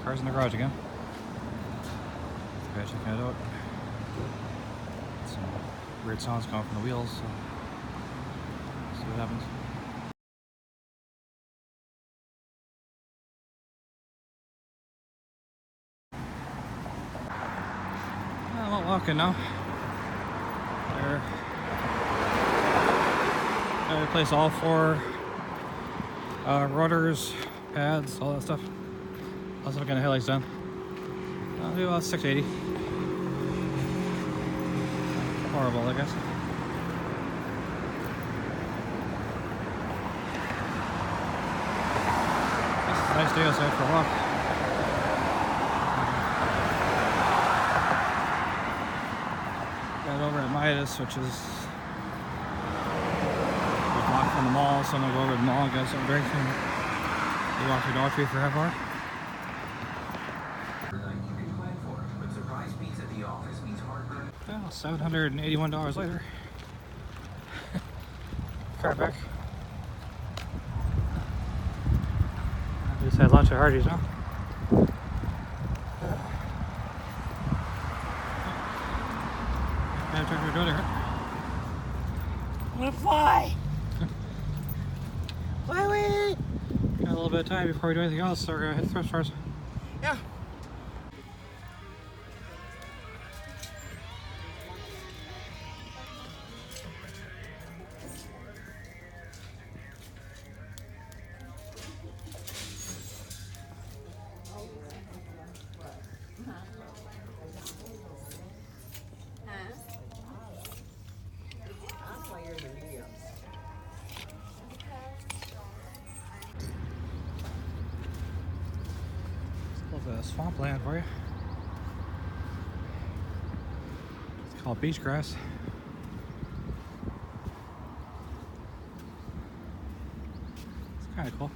Car's in the garage again. Okay, checking it out. Some weird sounds coming from the wheels, so see what happens. I'm not walking now. There. I replaced all 4 rotors, pads, all that stuff. Also getting the headlights done. I'll do about 680. Horrible, I guess. It's a nice day outside for a walk. Got over at Midas, which is walk from the mall, so I'm gonna go over to the mall and get some drinks and we walk to Dollar Tree for half an hour. Well, $781 later. Car back. I just had lots of Hardee's now. I'm trying to do it here. I'm gonna fly! Fly away! Got a little bit of time before we do anything else, so we're gonna hit the thrift stores. Yeah. The swampland for you. It's called beach grass. It's kind of cool.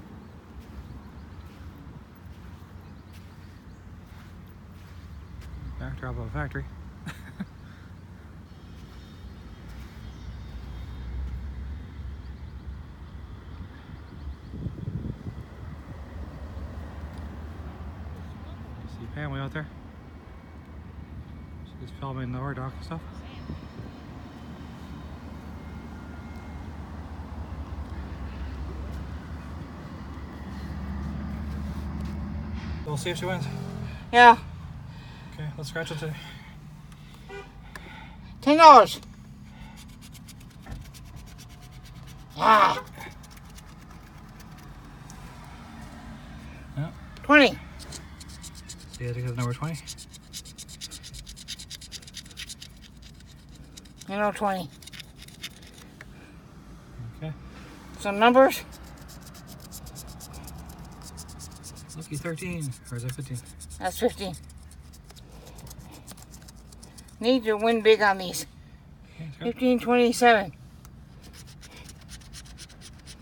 Backdrop of a factory. Family out there. She's filming the ore dock and stuff. We'll see if she wins. Yeah. Okay, let's scratch it today. $10. Ah. Yeah. 20. See, I think it's number 20. You know, 20. Okay. Some numbers. Lucky 13. Or is that 15? That's 15. Need to win big on these. Okay, 15, 27.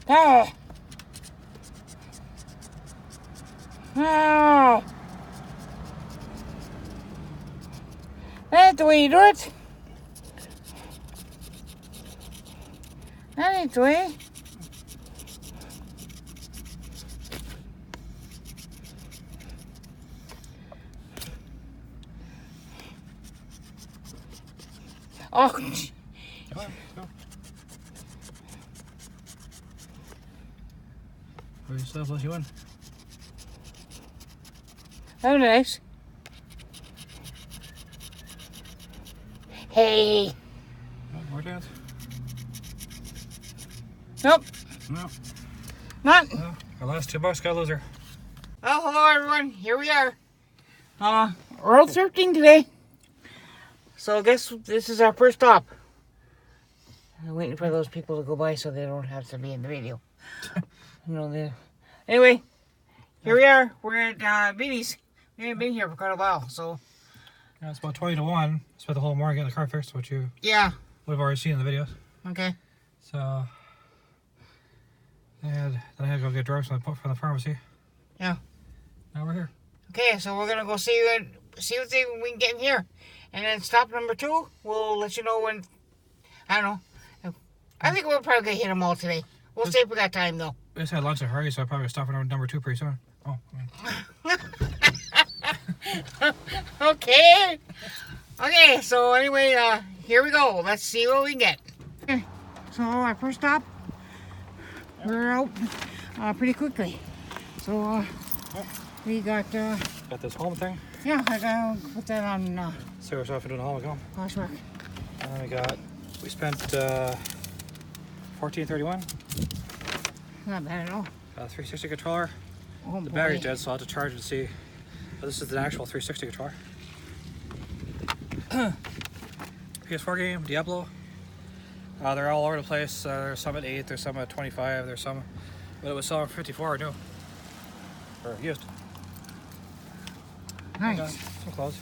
Ah. No. That's the way you do it. That ain't the way. Oh. Come on, let's go. What yourself unless you win. Oh, nice. Hey. Oh, more chance. Nope. No. Not. No. Our last $2 got a loser. Oh, hello everyone. Here we are. We're out thrifting today. So I guess this is our first stop. I'm waiting for those people to go by so they don't have to be in the video. Anyway, here we are. We're at Beatty's. We haven't been here for quite a while, so. Yeah, it's about 20 to 1. Spent the whole morning getting the car fixed, which you would have already seen in the videos. Okay. So, then I had to go get drugs from the pharmacy. Yeah. Now we're here. Okay, so we're gonna go see what we can get in here, and then stop number 2. We'll let you know when. I don't know. I think we'll probably hit them all today. We'll save for that time though. I just had lunch at Hardee's, so I'll probably stop at number 2 pretty soon. Oh. Okay. Okay, so anyway, here we go. Let's see what we can get. Okay, so our first stop, we're out pretty quickly. So we got this home thing. yeah, I gotta put that on So we're off doing the home again. Poshmark. And then we spent $14.31. Not bad at all. 360 controller. Oh, The boy. battery's dead, so I'll have to charge it to see. But this is the actual 360 controller. PS4 game, Diablo. They're all over the place. There's some at 8, there's some at 25, there's some, but it was selling for 54 new. Or used. Nice. Some clothes.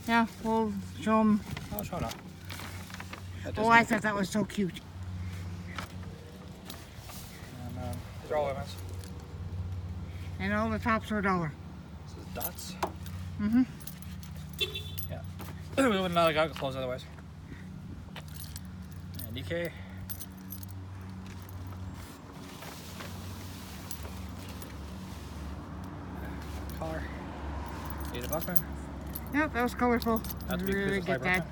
Yeah, we'll show them. I'll show now. Oh, I thought that was so cute. And these are all women's. And all the tops are $1. This is Dots. Mm-hmm. Yeah. We wouldn't have got clothes otherwise. And DK. Collar. Ada Buckman. Yep, that was colorful. Not to be Really confused with get that.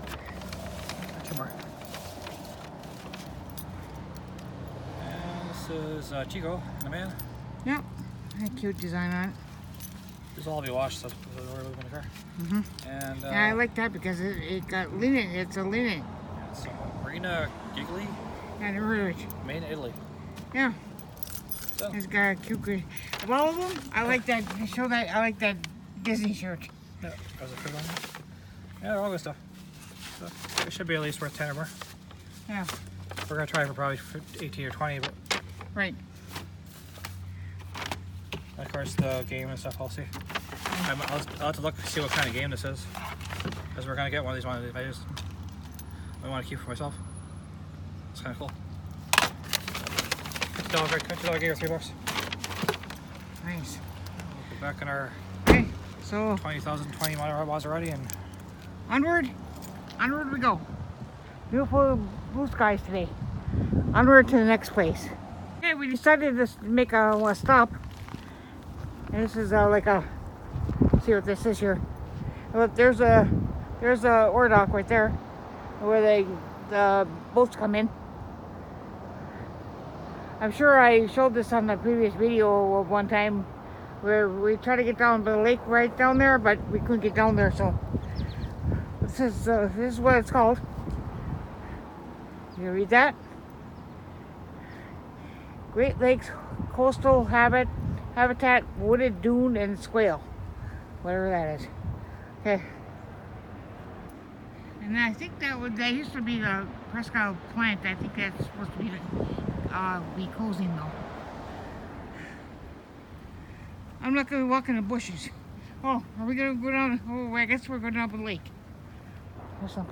Buckman. Two more. And this is Chico in the man. Yep, a cute design on it. This will all be washed, so we're leaving in the car. Mm-hmm. And Yeah, I like that because it got linen. It's a linen. yeah, so Marina Giggly, I never heard of it. made in Italy. Yeah, So, it's got a cute green. Of all of them, I like that. Show that. I like that Disney shirt. yeah, there's a fruit on there. Yeah, they're all good stuff. So, it should be at least worth 10 or more. Yeah, We're gonna try for probably 18 or 20, but right. of course the game and stuff I'll see. I'll have to look see what kind of game this is, because we're gonna get one of these ones. If I want to keep for myself, it's kind of cool. $50 game or $3. Nice. We'll be back in our Okay, so 20,000 Maserati and onward we go. Beautiful blue skies today. Onward to the next place. Okay, we decided to make a stop. And this is like a, see what this is here. Look, there's a ore dock right there, where the boats come in. I'm sure I showed this on the previous video of one time, where we tried to get down to the lake right down there, but we couldn't get down there. So this is what it's called. You read that? Great Lakes Coastal Habitat, Wooded Dune and Swale. Whatever that is. Okay. And I think that used to be the Prescott plant. I think that's supposed to be closing though. I'm not going to walk in the bushes. Oh, are we going to go down? Oh, I guess we're going down the lake. There's some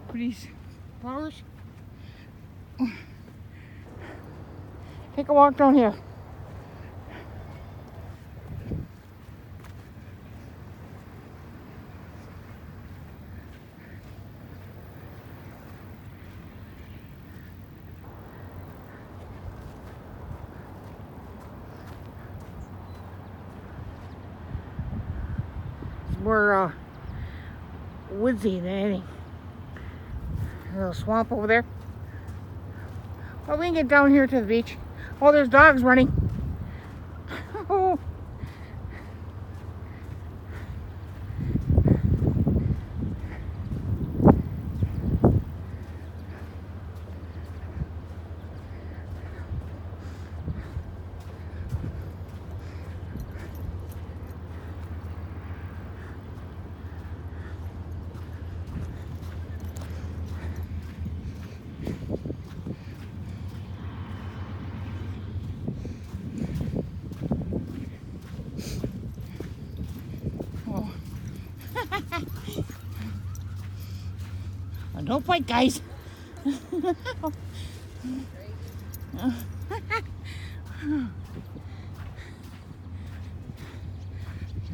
pretty flowers. Take a walk down here. It's more woodsy than anything. A little swamp over there. Well, we can get down here to the beach. Oh, there's dogs running. Oh. Oh, don't fight, guys. Here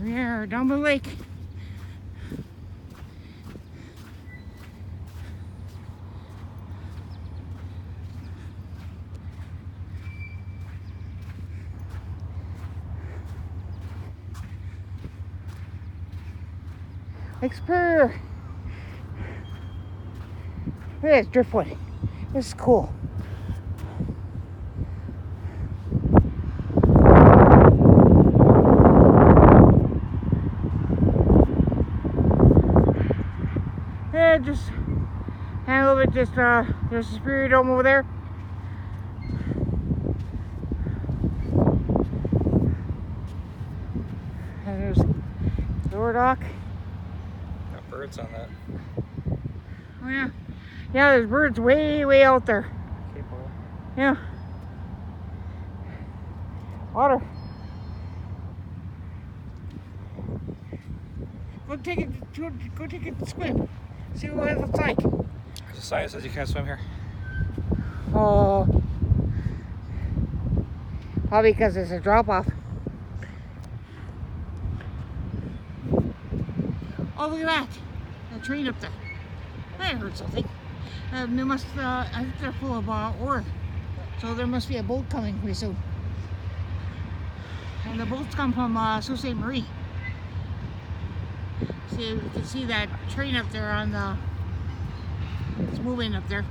we are down the lake. Explore. Look at this driftwood. This is cool. Yeah, just hang a little bit. Just there's a Superior Dome over there. And there's Lower Dock. Got birds on that. Oh yeah. Yeah, there's birds way out there. Cape oil. Yeah. Water. Go take a swim. See what it looks like. There's a sign that says you can't swim here. Oh. Probably because it's a drop off. Oh, look at that. A train up there. I heard something. They must, I think they're full of ore. So there must be a boat coming pretty soon. And the boats come from Sault Ste. Marie. See, you can see that train up there on the, it's moving up there.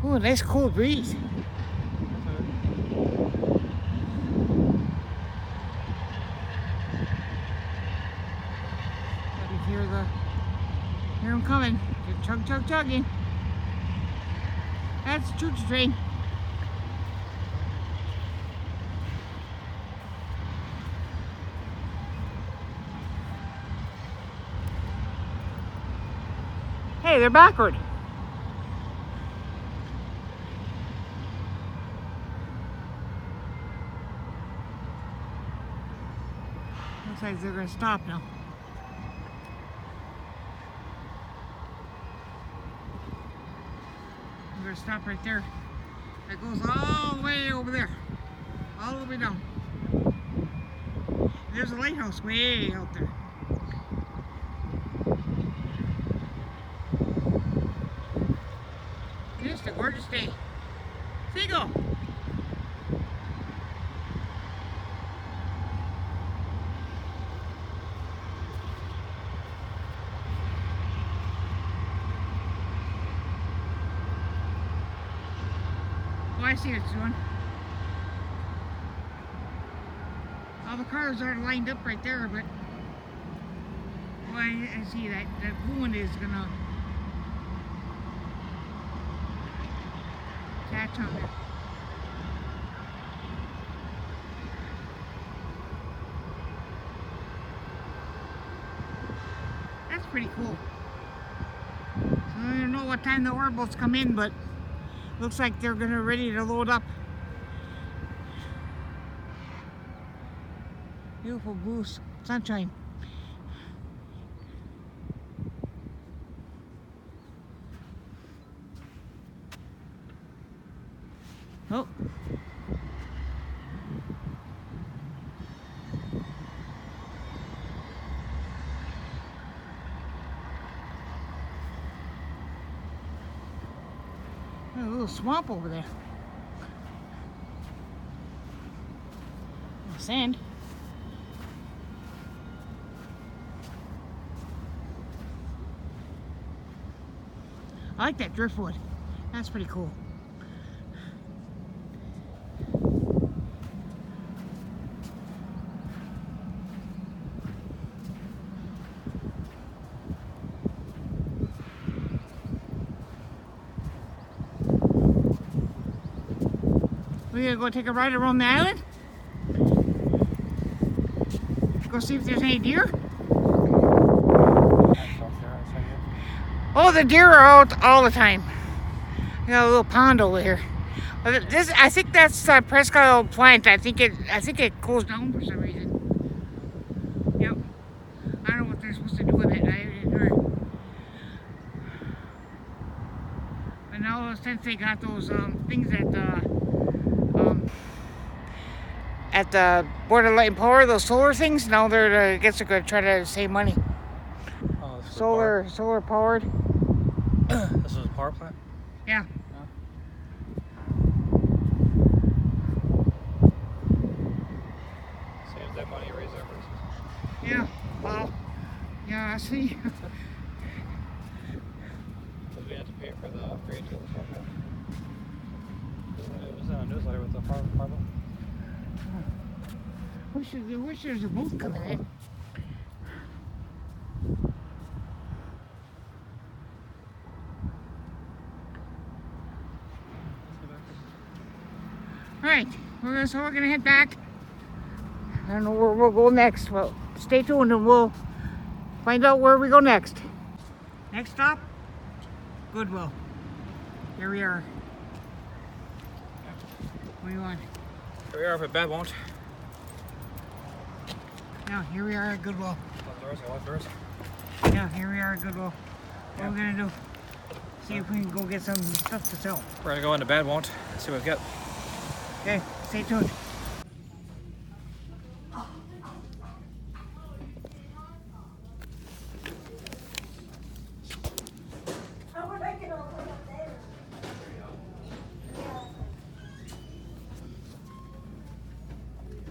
Ooh, nice cool breeze. I can hear them coming. They're chugging. That's the choo-choo train. Hey, they're backward. Looks like they're going to stop now. We're going to stop right there. It goes all the way over there. All the way down. There's a lighthouse way out there. Just a gorgeous day. Seagull! Oh, I see what it's doing. All the cars aren't lined up right there, but oh, I see that blue one is gonna catch on there. That's pretty cool. So I don't know what time the ore boats come in, but looks like they're gonna ready to load up. Beautiful blue sunshine. Oh. A little swamp over there. Sand. I like that driftwood. That's pretty cool. We're gonna go take a ride around the island. Go see if there's any deer. Oh, the deer are out all the time. We got a little pond over here. But this, I think that's Prescott old plant. I think it closed down for some reason. Yep. I don't know what they're supposed to do with it. I haven't heard. But now since they got those things that at the Board of Light and Power, those solar things. Now they're, I guess they're going to try to save money. Oh, this is Solar powered. This is a power plant? Yeah. Saves that money, raise their prices. Yeah. Well, yeah, I see. We had to pay for the upgrade to the power plant. It was in a newsletter with the power plant. Wish there's a boat coming in. Alright, so we're gonna head back. I don't know where we'll go next. Well, stay tuned and we'll find out where we go next. Next stop, Goodwill. Here we are. What do you want? Here we are, but bad won't. Yeah, here we are at Goodwill. Lock doors. Yeah, here we are at Goodwill. What are we gonna do? See if we can go get some stuff to sell. We're gonna go into bad won't, see what we get. Okay, stay tuned.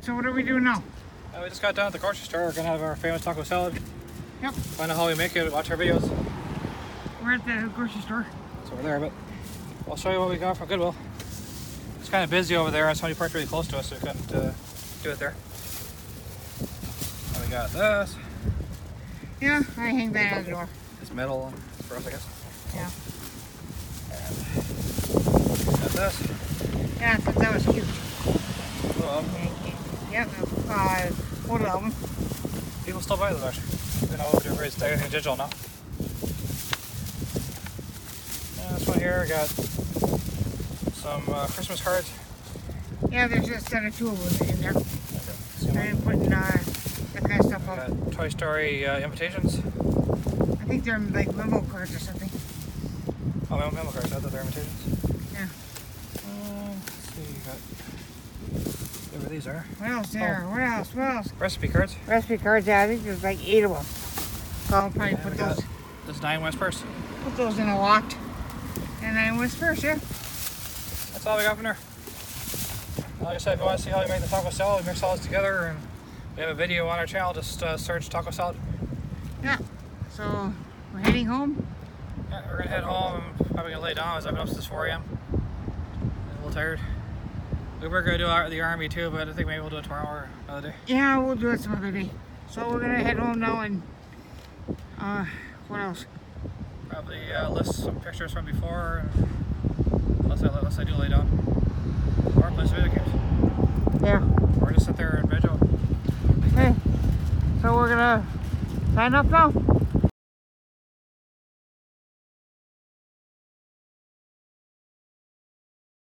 So what are we doing now? We just got done at the grocery store. We're gonna have our famous taco salad. Yep. Find out how we make it, watch our videos. We're at the grocery store. It's over there, but I'll show you what we got from Goodwill. It's kind of busy over there, and somebody parked really close to us, so we couldn't do it there. And we got this. Yeah, I hang that out the door. It's metal for us, I guess. Yeah. And got this. Yeah, I thought that was cute. Well, Yep, what of them? people still buy those actually. You know, everybody's everything digital now. And this one here, I got some Christmas cards. Yeah, there's just two of them in there. I'm putting that kind of stuff up. Got Toy Story invitations. I think they're like memo cards or something. Oh, memo cards. I thought they were invitations. Yeah. Let's see, you got whatever these are. What else there? Oh. What else? What else? Recipe cards. Recipe cards, yeah, I think there's like 8 of them. So I'll probably And put we got those. this 9 West purse. Put those in a lot. And then what's first, yeah? That's all we got from there. Like I said, if you want to see how we make the taco salad, we mix all this together, and we have a video on our channel. Just search taco salad. Yeah. So we're heading home. Yeah, we're gonna head home. I'm probably gonna lay down as I've been up since 4 a.m. I'm a little tired. We were gonna do the army too, but I think maybe we'll do it tomorrow or another day. Yeah, we'll do it some other day. So we're gonna head home now and what else? Probably list some pictures from before, unless I do lay down. Or play some video games. Yeah. Or just sit there and veg out. Okay. So we're gonna sign up now.